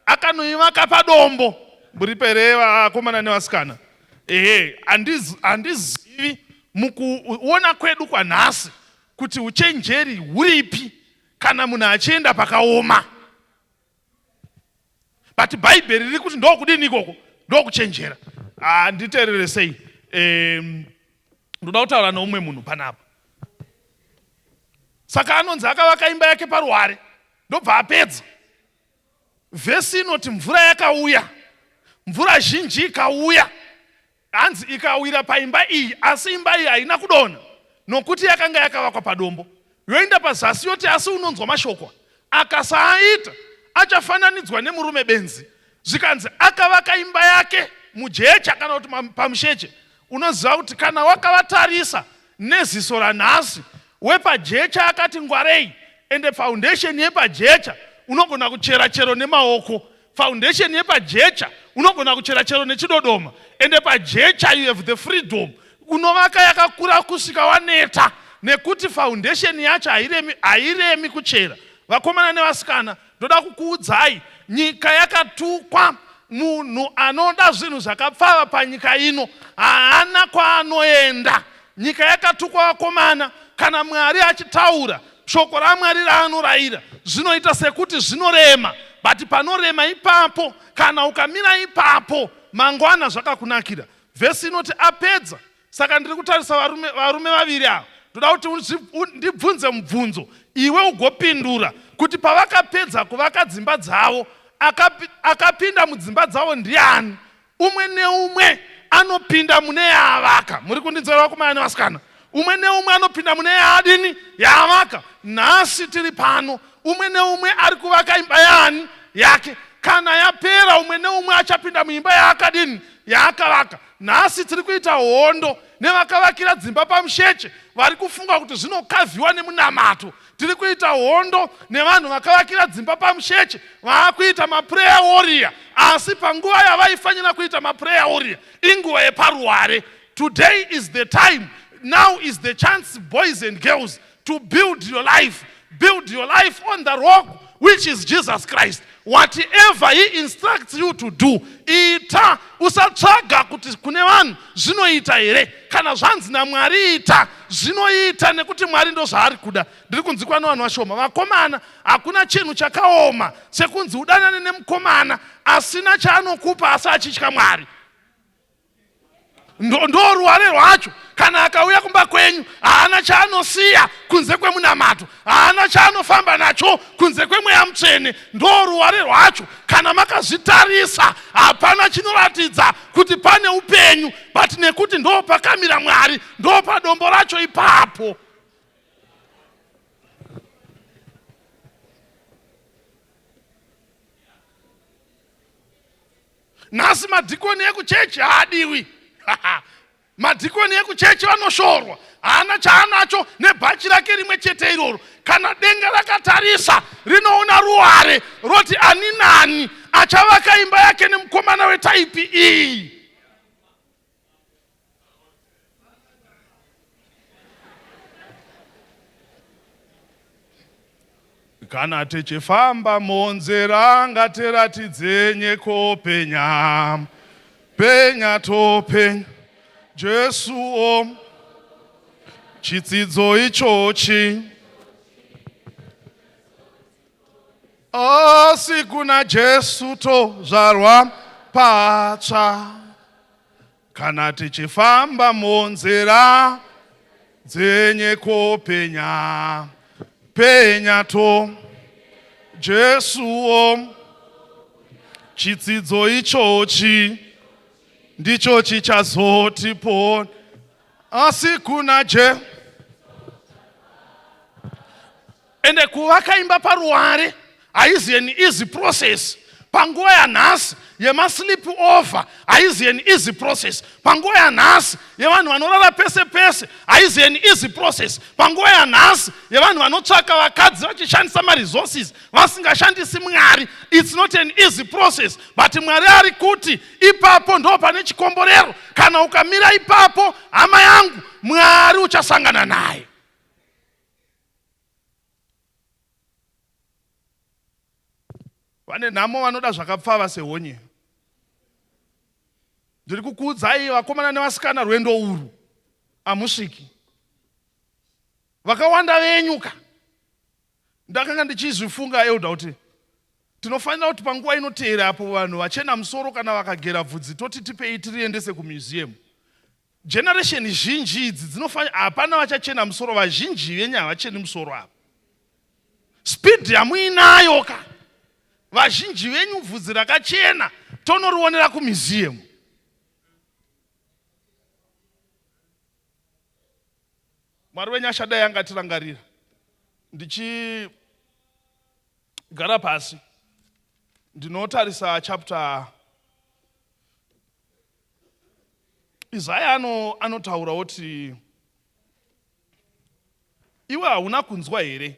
akanoivaka padombo. Muripere vakomana nevasikana. Handizivi mukuona kwedu kwanhasi kuti uchenjeri huripi kana munhu achienda pakaoma. But Bhaibheri riri kuti ndokudini ikoko, ndokuchenjera. Nditeerere sei. Ndoda kutaura neumwe munhu panapa. Saka anonzi akavaka imba yake paruware, ndobva apedza. Vhesi inoti mvura yakauya, mvura zhinji ikauya, hanzi ikawira paimba iyi, asi imba iyi haina kudonha nokuti yakanga yakavakwa padombo. Yoenda pazasi yoti asi unonzwa mashoko akasaita achafananidzwa nemurume benzi. Zvikanzi akavaka imba yake mujecha kana kuti pamusheche. Unoziva kuti kana wakavatarisa neziso ranhasi, wepajecha akati ngwarei, ende foundation yepajecha unogona kuchera chero nemaoko. Foundation yepajecha unogona kuchera chero nechidodoma. Ende pajecha you have the freedom. Unovaka yakakura kusvika waneta nekuti foundation yacho hairemi kuchera. Vakomana nevasikana, ndoda kukuudzai, nyika yakatukwa. Munhu anoda zvinhu zvakapfava panyika ino haana kwaanoenda. Nyika yakatukwa vakomana. Kana Mwari achitaura, shoko raMwari raanorayira zvinoita sekuti zvinorema. But panorema ipapo, kana ukamira ipapo, mangwana zvakakunakira. Vhesi inoti apedza. Saka ndiri kutarisa varume vaviri ava. Ndoda kuti ndibvunze mubvunzo, iwe ugopindura kuti pavakapedza kuvaka dzimba dzavo, akapinda mudzimba dzavo ndiani? Umwe neumwe anopinda mune yaavaka. Muri kundinzera vakomana nevasikana? Umwe neumwe anopinda mune yaadini? Yaavaka. Nhasi tiri pano, umwe neumwe ari kuvaka imba yaani? Yake. Kana yapera, umwe neumwe achapinda muimba yaakadini? Yaakavaka. Nhasi tiri kuita hondo nevakavakira dzimba pamusheche vari kufunga kuti zvinokavhiwa nemunamato. Tiri kuita hondo nevanhu vakavakira dzimba pamusheche vaakuita maprayer warrior, asi panguva yavaifanira kuita maprayer warrior inguva yeparuware. Today is the time, now is the chance, boys and girls, to build your life on the rock, which is Jesus Christ. Whatever he instructs you to do, ita. Usatsvaga kuti kune vanhu zvinoita here. Kana zvanzi naMwari ita, zvinoita nekuti Mwari ndo zvaari kuda. Ndiri kunzikwa nevanhu vashoma. Vakomana, hakuna chinhu chakaoma sekunzi udanane nemukomana asina chaanokupa asi achitya Mwari. Ndo ruware rwacho. Kana akauya kumba kwenyu, haana chaanosiya kunze kwemunamato, haana chaanofamba nacho kunze kwemweya mutsvene. Ndo ruware rwacho. Kana makazvitarisa, hapana chinoratidza kuti pane upenyu, but nekuti ndo pakamira Mwari, ndo padombo racho ipapo. Nhasi madhikoni ekuchechi haadiwi. Madhikoni ekuchechi vanoshorwa, haana chaanacho nebhachi rake rimwe chete iroro. Kana denga rakatarisa rinoona ruware roti ani nani achavaka imba yake nemukomana wetaipi iyi. Kana tichifamba monzera ngatiratidze nyeko penya, penya topenya Jesuo, chidzidzo ichochi, asi kuna Jesu tozvarwa patsva. kana tichifamba munzira dzenyeko penya to Jesuwo, chidzidzo ichochi ndicho chichazotipo asi kuna ende kuvakaimba paruware haizi an easy process. Panguva yanhasi yemasleep over haizi an easy process. Panguva yanhasi yevanhu vanorara pese pese haizi an easy process. Panguva yanhasi yevanhu vanotsvaka vakadzi vachishandisa maresources vasingashandisi Mwari, it's not an easy process. But Mwari ari kuti ipapo ndo pane chikomborero. Kana ukamira ipapo, hama yangu, Mwari uchasangana naye. Vane nhamo vanoda zvakapfava sehonye. Ndiri kukuudzai vakomana nevasikana rwendo urwu amusviki. Vakawanda venyuka. Ndakanga ndichizvifunga euda kuti tinofanira kuti panguva inoteera apo vanhu vachena musoro kana vakagera bvudzi toti tipei tiriendese kumuseum. Generation zhinji idzi dzinofanira, hapana vachachena musoro, vazhinji venyu havacheni musoro apo. Speed hamuinayo ka. Vazhinji venyu bvudzi rakachena tonorionera kumuseum. Mwari wenyu ashadai angatirangarira. Ndichigara pasi ndinotarisa chapter Isaya anotaura kuti iwe hauna kunzwa here.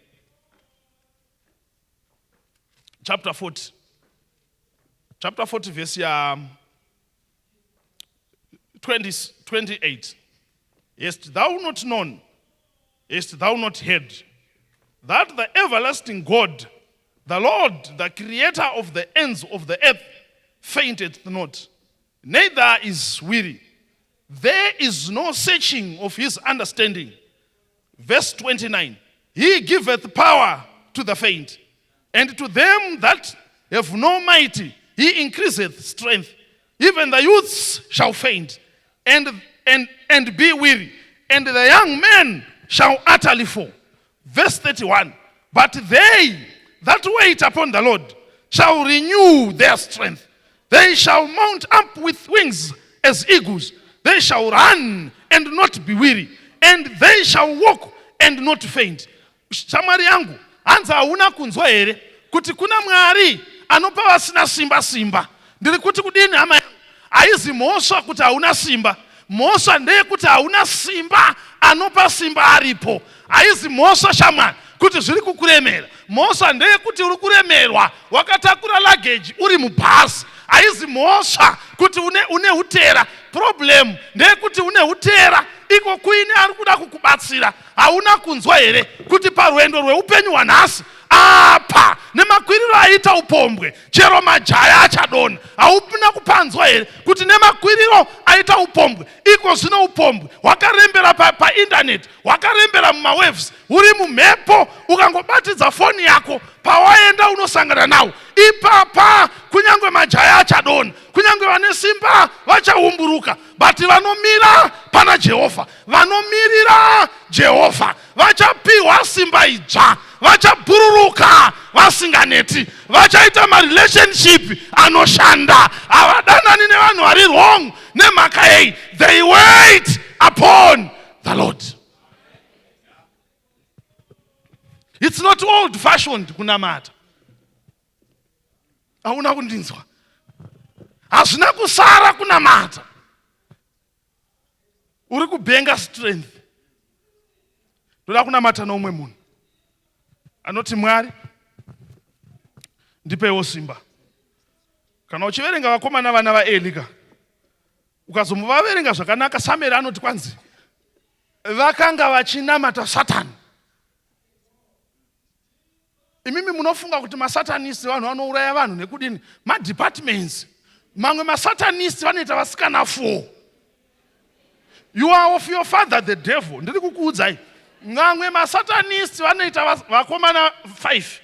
Chapter 40 verse ya 28. Hast thou not known, hast thou not heard, that the everlasting God, the Lord, the creator of the ends of the earth, fainteth not, neither is weary. There is no searching of his understanding. Verse 29. He giveth power to the faint, and to them that have no might, he increaseth strength. Even the youths shall faint, and be weary, and the young men shall utterly fall. Verse 31. But they that wait upon the Lord shall renew their strength. They shall mount up with wings as eagles. They shall run and not be weary, and they shall walk and not faint. Shamari yangu, anza hauna kunzwa here kuti kuna Mwari anopa vasina simba. Ndiri kuti kudini hama yangu, haizi mhosva kuti hauna simba. Mhosva ndeye kuti hauna simba, anopa simba aripo. Haizi mhosva shamwari kuti zviri kukuremera. Mhosva ndeye kuti uri kuremerwa wakatakura luggage uri mubhasi. Haizi mhosva kuti une utera. Problem ndeye kuti une utera iko kuine ari kuda kukubatsira. Hauna kunzwa here kuti parwendo rweupenyu hwanhasi apa nemakwiriro aita upombwe chero majaya achadona. Haupina kupanzwa here kuti nemakwiriro aita upombwe iko zvino upombwe hwakarembera painternet, hwakarembera mumawaves, uri mumhepo ukangobatidza foni yako pawaenda unosangana nawo. Ipapa kunyange majaya achadona, kunyange vane simba vachaumburuka, but vanomira pana Jehovha, vanomirira Jehovha vachapiwa simba idzva, vachabhururuka vasinganeti, vachaita marelationship anoshanda. Havadanani nevanhu vari wrong nemhaka yei. They wait upon the Lord. It's not old fashioned kunamata. Hauna kundinzwa. Hazvina kusara kunamata. Uri kubenga strength. Ndoda kunamata noumwe munhu anoti Mwari ndipewo simba. Kana uchiverenga vakomana vana vaElika, ukazomuvaverenga zvakanaka, Samueri anoti kwanzi vakanga vachinamata Satani. Imimi munofunga kuti masatanisti vanhu vanouraya vanhu nekudini? Madepartments. Mamwe masatanisti vanoita vasikana 4. You are of your father the devil. Ndiri kukuudzai. Mamwe masatanisti vanoita vakomana 5.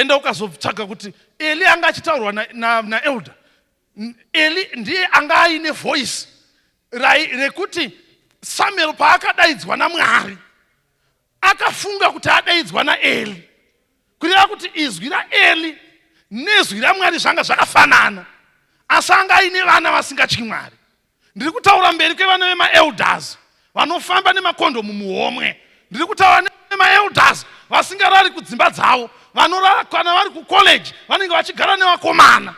enda ukazotsvaga kuti Eli anga achitaurwa na elder. Eli ndiye anga aine voice rekuti Samuel paakadaidzwa naMwari akafunga kuti adaidzwa naEli, kureva kuti izwi raEli nezwi raMwari zvanga zvakafanana, asi anga aine vana vasingatyi Mwari. Ndiri kutaura mberi kwevana vemaelders vanofamba nemakondomu muhomwe. Ndiri kutaura nemaelders vasingarari kudzimba dzavo, vanorara kana vari kucollege vanenge vachigara nevakomana.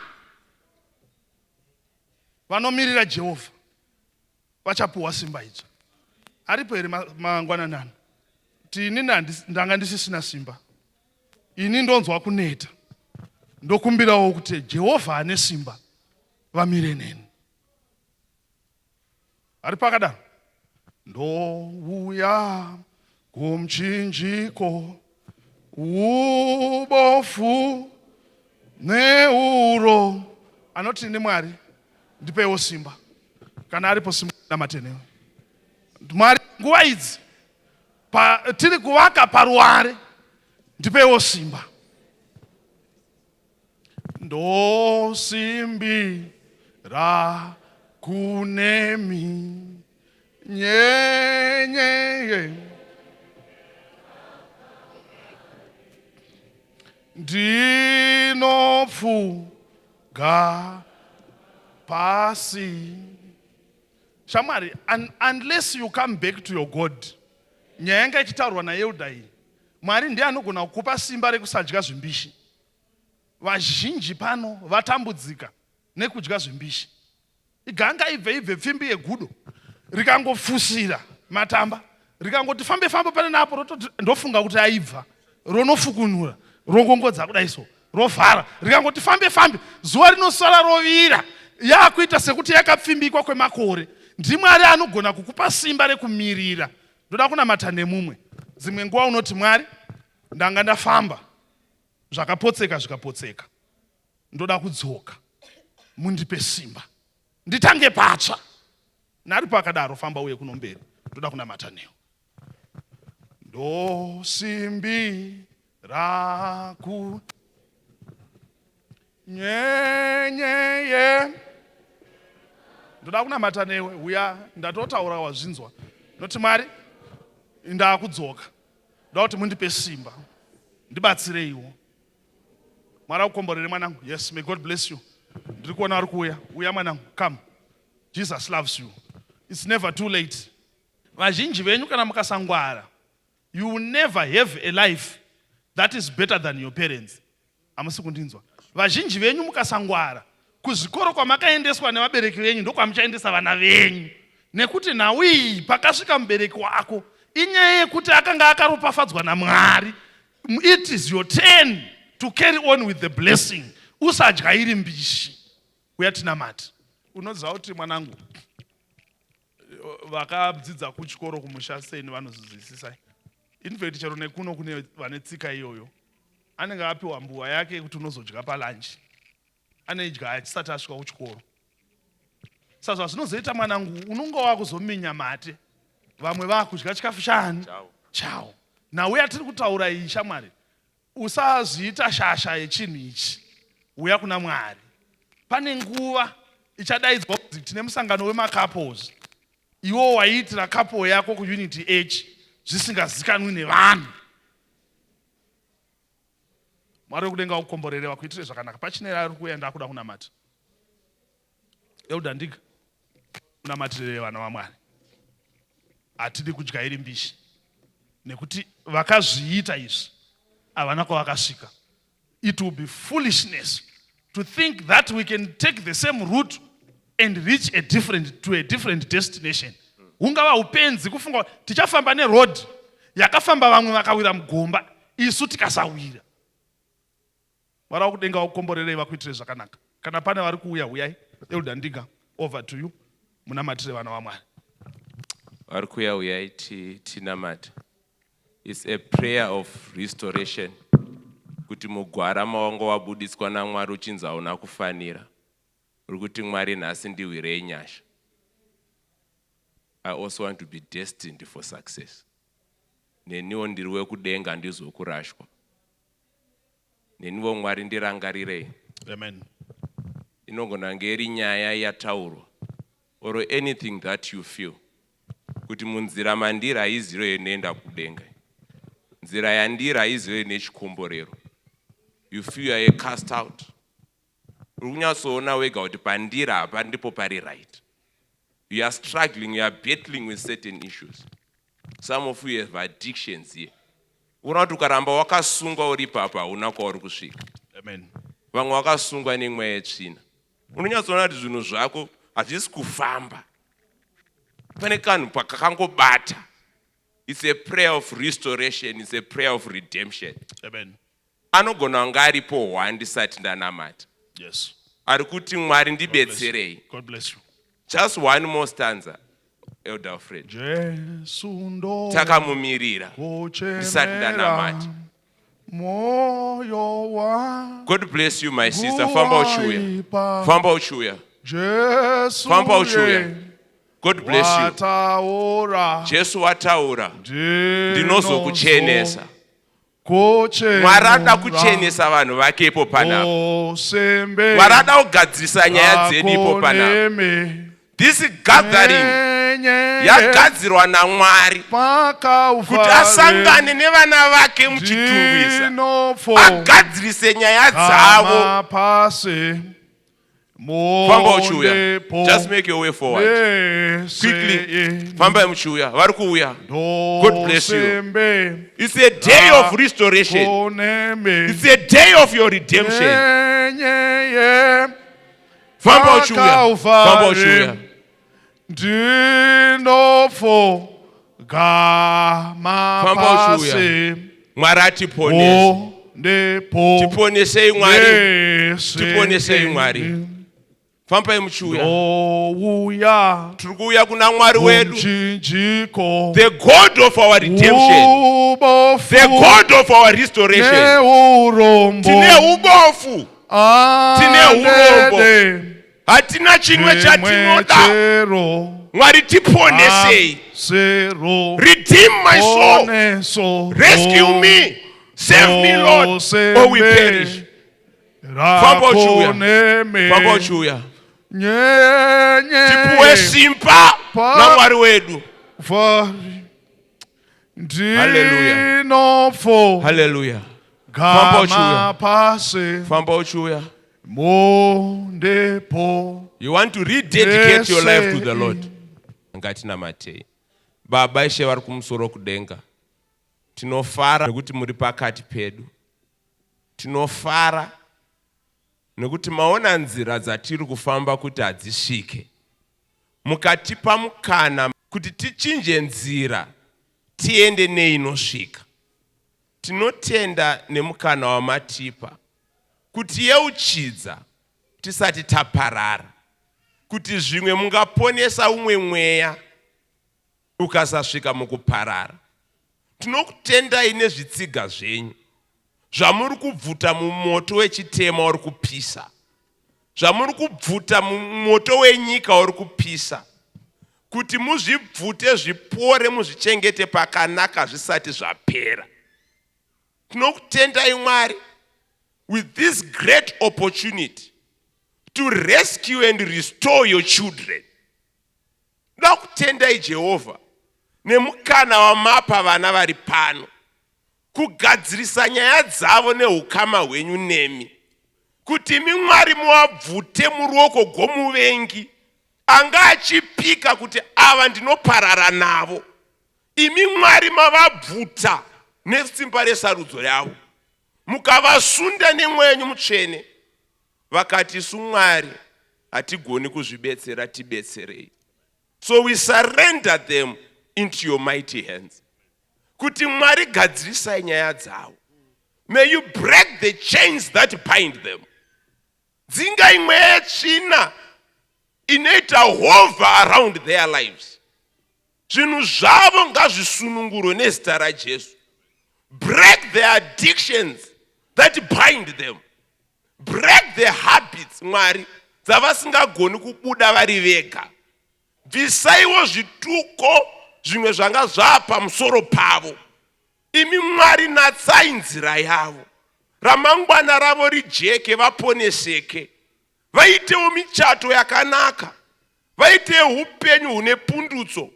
Vanomirira Jehovha vachapuwa simba idzo. Aripo here mangwananani? Tini ndanga ndisisina simba. Ini ndonzwa kuneta. Ndokumbirawo kuti Jehovha ane simba vamire neni. Ari pakadaro. Ndouya kumchinjiko ubofu neuro. Anoti ni Mwari ndipewo simba. Kana aripo simba namatenewe. Mwari nguva idzi tiri kuvaka paruware ndipewo simba. Ndosimbira kunemi nyenye ndinopfuga pasi. Shamwari, unless you come back to your God, nyaya yanga ichitaurwa naElda iyi, Mwari ndiye anogona kukupa simba rekusadya zvimbishi. Vazhinji pano vatambudzika nekudya zvimbishi. Iganga ibve pfimbi yegudo rikangofusira matamba, rikangoti fambe pane napo ndofunga kuti aibva, ronofukunura, rongongodza kudaiso, rovhara, rikangoti fambe zuva rinosara rovira, yakuita sekuti yakapfimbikwa kwemakore. NdiMwari anogona kukupa simba rekumirira. Ndoda kunamata nemumwe. Dzimwe nguva unoti Mwari, ndanga ndafamba zvikapotseka. Ndoda kudzoka. Mundipe simba. Nditange patsva. Nari pakadaro famba uye kuno mberi. Ndoda kunamata newe. Ndosimbira ku nyenye. Ndoda kunamata newe, uya ndatotaura wazvinzwa. Noti Mwari, ndakudzoka. Ndoda kuti mundipe simba. Ndibatsireiwo. Mwari akukomborere mwanangu. Yes, may God bless you. Ndiri kuona ari kuuya. Uya mwanangu, come. Jesus loves you. It's never too late. Vazhinji venyu kana mukasangwara, you will never have a life that is better than your parents. Amusi kundinzwa. Vazhinji venyu mukasangwara, kuzvikoro kwamakaendeswa nevabereki venyu ndokwamuchaendesa vana venyu. Nekuti nawi pakasvika mubereki wako, inyaya yekuti akanga akaropafadzwa naMwari. It is your turn to carry on with the blessing. Usadyairi mbishi. Uya tinamati. Unoziva kuti mwanangu, vakadzidza kuchikoro kumusha seni vanozvizwisisa. In fact, chero nekuno kune vane tsika iyoyo. Anenge apiwa mbuwa yake kuti unozodya palunch. Anoidya achisati asvika kuchikoro. Saka zvinozoita mwanangu, unonga wakuzominya mate. Vamwe vakudya chikafu chani? Chao. Nauya tiri kutaura iyi shamwari. Usazviita shasha yechinhu ichi. Uya kuna Mwari. Pane nguva ichadaidzwa kuti tine musangano wemacouples. Iwo waiitira couple yako kuUnity H zvisingazikanwi nevanhu. Mwari wekudenga ukukomborere wakuitire zvakanaka. Pachinera ari kuuya ndakuda kunamata. Elda Ndiga, unamatirire vana vaMwari. Hatidi kudyairi mbishi. Nekuti vakazviita izvi havana kwavakasvika. It will be foolishness to think that we can take the same route and reach to a different destination. Hungava upenzi kufunga tichafamba neroad yakafamba vamwe vakawira mugomba, isu tikasawira. Mwari wakudenga wakukomborerei vakuitire zvakanaka. Kana pane vari kuuya, uyai. Elda Ndiga, over to you. Munamatire vana vaMwari. Vari kuuya, uyai tinamate. It's a prayer of restoration. Kuti mugwara mawanga wabudiswa naMwari uchinzi hauna kufanira. Uri kuti Mwari nhasi ndiwirei nyasha. I also want to be destined for success. Neniwo ndiri wekudenga ndizokurashwa. neniwo Mwari ndirangarirei. Amen. Inogona ngeri nyaya yataurwa or anything that you feel kuti munzira mandiri haiziro inoenda kudenga, nzira yandiri haiziro ine chikomborero. You feel you are cast out. Unyatsoona wega kuti pandiri apa ndipo pari right. You are struggling, you are battling with certain issues. Some of you have addictions here. Unaona kuti ukaramba wakasungwa uri papa hauna kwauri kusvika. Amen. Vamwe wakasungwa nemweya yetsvina. Unonyatsoona kuti zvinhu zvako hazvisi kufamba. Pane kanhu pakakangobata. It's a prayer of restoration, it's a prayer of redemption. Amen. Anogona kunge aripo ndisati ndanamata. Yes. Ari kuti Mwari ndibetserei. God bless you. Just one more stanza, Elder Fred. Jesu ndo Takamumirira ndisati ndanamata. Moyo wa God bless you, my sister. Famba uchiuya. Famba uchiuya. Jesu Famba uchiuya. God bless you. wataura Jesu wataura. Ndinozokuchenesa. kuchemura Mwari ada kuchenesa vanhu vake ipo panapo. osembe Mwari ada kugadzirisa nyaya dzedu ipo panapo. This gathering yagadzirwa naMwari kuti asangane nevana vake muchitungwisa, agadzirise nyaya dzavo. Famba uchiuya. Just make your way forward. Quickly. Famba muchiuya. Vari kuuya. God bless you. It's a day of restoration. It's a day of your redemption. Famba uchiuya. Famba uchiuya. Famba uchiuya. Mwari atiponese. Tiponesei Mwari. Tiponesei Mwari. Fambai muchiuya. Tiri kuuya kuna Mwari wedu. The God of our redemption. The God of our restoration. Tine ubofu. Tine urombo. Hatina chinwe chatinoda. Mwari tiponesei. Redeem my soul. Rescue me. Save me, Lord, or we perish. Famba uchiuya. Famba uchiuya. Tipuwe simba na Mwari wedu. Hallelujah. Hallelujah. Famba uchiuya. Famba uchiuya. You want to rededicate your life to the Lord. Ngatina matei. Baba ishe vari kumusoro kudenga. Tinofara nekuti muri pakati pedu. Tinofara nekuti maona nzira dzatiri kufamba kuti hadzisvike. Mukatipa mukana kuti tichinje nzira tiende neinosvika. Tinotenda nemukana wamatipa kuti yeuchidza tisati taparara, kuti zvimwe mungaponesa umwe mweya ukasasvika mukuparara. Tinokutendai nezvitsiga zvenyu zvamuri kubvuta mumoto wechitema uri kupisa, zvamuri kubvuta mumoto wenyika uri kupisa, kuti muzvibvute zvipore, muzvichengete pakanaka zvisati zvapera. Tinokutendai Mwari with this great opportunity to rescue and restore your children. Tinokutendai Jehovah nemukana wamapa vana vari pano kugadzirisa nyaya dzavo neukama hwenyu nemi, kuti imi Mwari muvabvute muruoko gomuvengi anga achipika kuti ava ndinoparara navo. Imi Mwari mavabvuta nesimba resarudzo yavo, mukavasunda nemwenyu mutsvene, vakati isu Mwari hatigoni kuzvibetsera, tibetserei. So we surrender them into your mighty hands. Kuti Mwari gadzirisai nyaya dzavo. May you break the chains that bind them. Dzinga imwe yetsvina inoita hover around their lives. Zvinhu zvavo ngazvisunungurwe nezita raJesu. Break the addictions that bind them. Break the habits, Mwari, dzavasingagoni kubuda vari vega. Bvisaiwo zvituko zvimwe zvanga zvapa musoro pavo. Imi Mwari natsai nzira yavo. ramangwana ravo rijeke, vaponeseke, vaitewo michato yakanaka, vaitewo upenyu hune pundutso,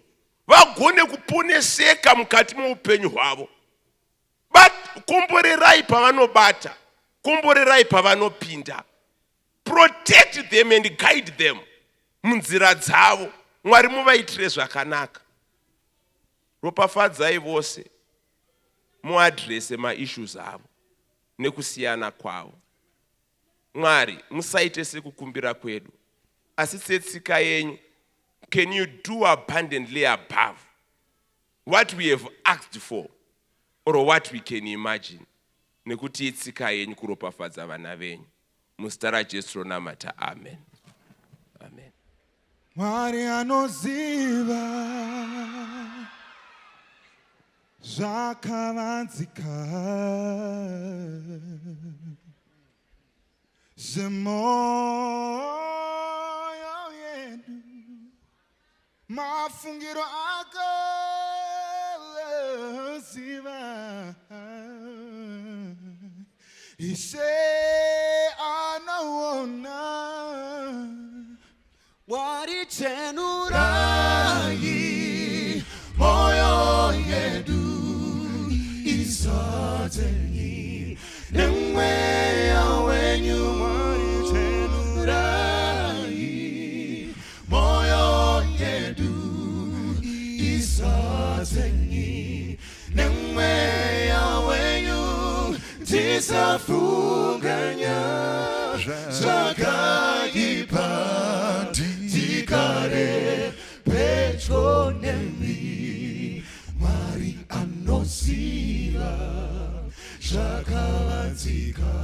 vagone kuponeseka mukati muupenyu hwavo. Komborerai pavanobata, komborerai pavanopinda. Protect them and guide them munzira dzavo. Mwari muvaitire zvakanaka. Ropafadzai vose muadrese maissues avo nekusiyana kwavo. Mwari musaite sekukumbira kwedu, asi setsika yenyu. Can you do abundantly above what we have asked for or what we can imagine? Nekuti itsika yenyu kuropafadza vana venyu. Muzita raJesu ronamata. Amen. Amen. Mwari anoziva zvakavanzika zvemoyo yedu, mafungiro akaziva. Ishe anaona waritenurai moyo yedu izoteni nemweya wenyu. Waritenurai moyo yedu izoteni nemweya wenyu. Tisafunganya zvakaipa, tikare pedyo nemi. Mwari anoziva zvakavanzika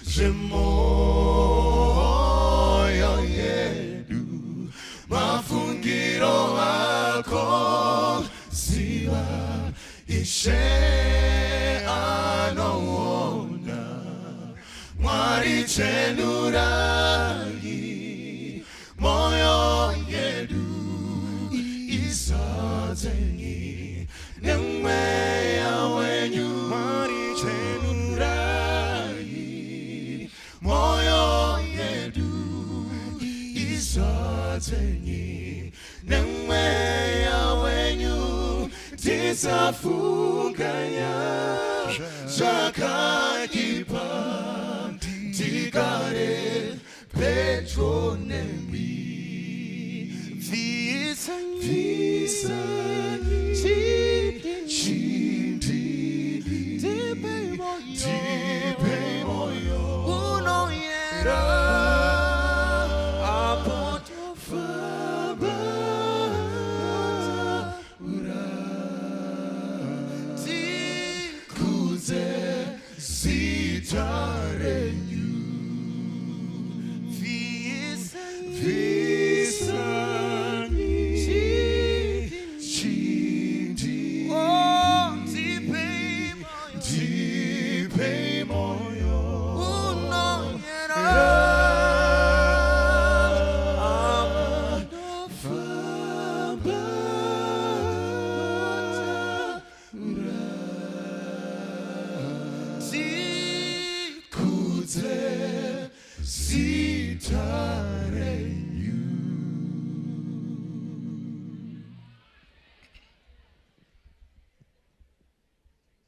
zvemoyo yedu, mafungiro ako ziva. Ishe anoona. Mwari tenurai moyo yedu izoteni nemweya wenyu. Mwari tenurai moyo yedu izoteni nemweya wenyu. Tisafunganya zvakaipa, tikare pedyo nemi. Chindidi tipe moyo unoyera apotofaba tikuze zita renyu. Zita